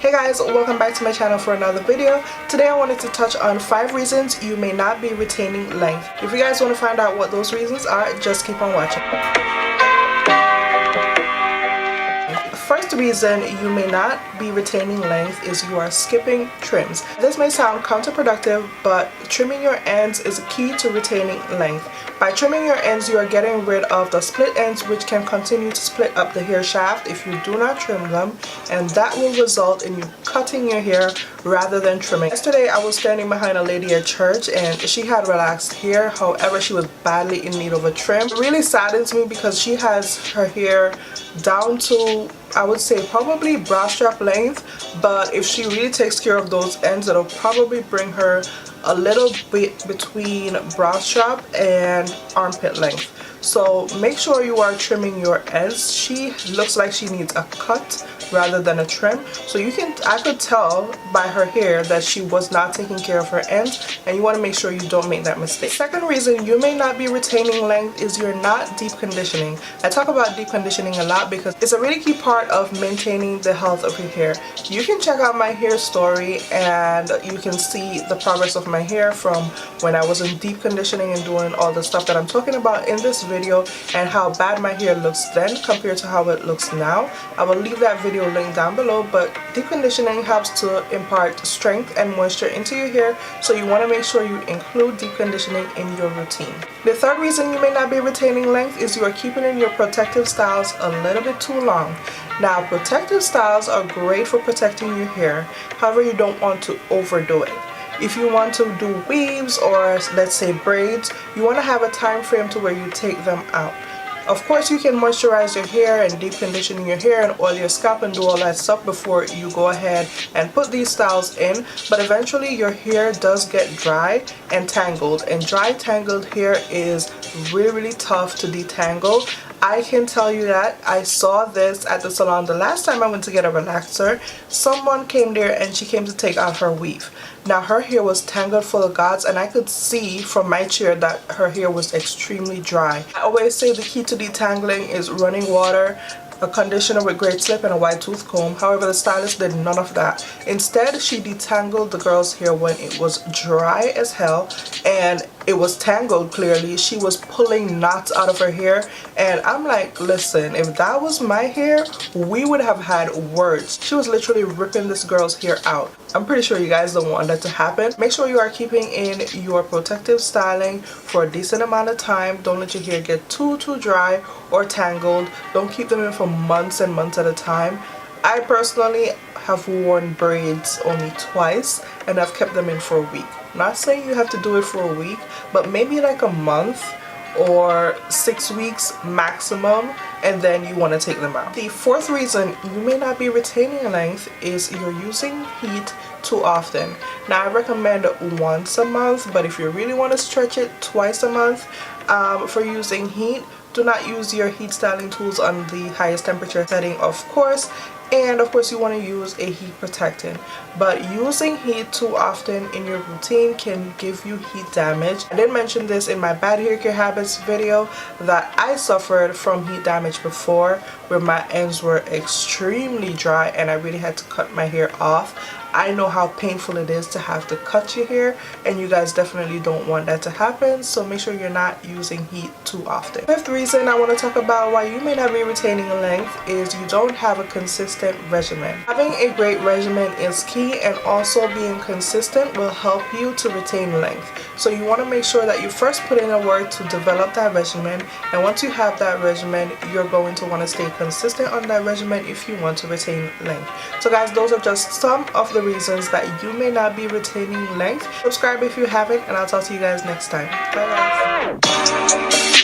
Hey guys, welcome back to my channel for another video. Today I wanted to touch on 5 reasons you may not be retaining length. If you guys want to find out what those reasons are, just keep on watching. First reason you may not be retaining length is you are skipping trims. This may sound counterproductive, but trimming your ends is key to retaining length. By trimming your ends, you are getting rid of the split ends, which can continue to split up the hair shaft if you do not trim them, and that will result in you cutting your hair rather than trimming. Yesterday I was standing behind a lady at church and she had relaxed hair, however she was badly in need of a trim. It really saddens me because she has her hair down to, I would say, probably bra strap length, but if she really takes care of those ends, it'll probably bring her a little bit between bra strap and armpit length. So make sure you are trimming your ends. She looks like she needs a cut rather than a trim, so I could tell by her hair that she was not taking care of her ends, and you want to make sure you don't make that mistake. Second reason you may not be retaining length is you're not deep conditioning. I talk about deep conditioning a lot because it's a really key part of maintaining the health of your hair. You can check out my hair story and you can see the progress of my hair from when I was in deep conditioning and doing all the stuff that I'm talking about in this video, and how bad my hair looks then compared to how it looks now. I will leave that video link down below, but deep conditioning helps to impart strength and moisture into your hair, so you want to make sure you include deep conditioning in your routine. The third reason you may not be retaining length is you are keeping in your protective styles a little bit too long. Now, protective styles are great for protecting your hair, however you don't want to overdo it. If you want to do weaves or let's say braids, you want to have a time frame to where you take them out. Of course, you can moisturize your hair and deep condition your hair and oil your scalp and do all that stuff before you go ahead and put these styles in, but eventually your hair does get dry and tangled, and dry tangled hair is really tough to detangle. I can tell you that I saw this at the salon the last time I went to get a relaxer. Someone came there and she came to take out her weave. Now her hair was tangled full of gods, and I could see from my chair that her hair was extremely dry. I always say the key to detangling is running water, a conditioner with great slip, and a wide tooth comb. However, the stylist did none of that. Instead, she detangled the girl's hair when it was dry as hell and it was tangled clearly. She was pulling knots out of her hair, and I'm like, listen, if that was my hair, we would have had words. She was literally ripping this girl's hair out. I'm pretty sure you guys don't want that to happen. Make sure you are keeping in your protective styling for a decent amount of time. Don't let your hair get too dry or tangled. Don't keep them in for months and months at a time. I personally have worn braids only twice, and I've kept them in for a week. Not saying you have to do it for a week, but maybe like a month or 6 weeks maximum, and then you want to take them out. The fourth reason you may not be retaining length is you're using heat too often. Now, I recommend once a month, but if you really want to stretch it, twice a month. For using heat, do not use your heat styling tools on the highest temperature setting, of course. And of course you want to use a heat protectant, but using heat too often in your routine can give you heat damage. I did mention this in my bad hair care habits video that I suffered from heat damage before, where my ends were extremely dry and I really had to cut my hair off. I know how painful it is to have to cut your hair, and you guys definitely don't want that to happen, so make sure you're not using heat too often. Fifth reason I want to talk about why you may not be retaining length is you don't have a consistent regimen. Having a great regimen is key, and also being consistent will help you to retain length. So you want to make sure that you first put in the work to develop that regimen, and once you have that regimen, you're going to want to stay consistent on that regimen if you want to retain length. So guys, those are just some of the reasons that you may not be retaining length. Subscribe if you haven't, and I'll talk to you guys next time. Bye guys.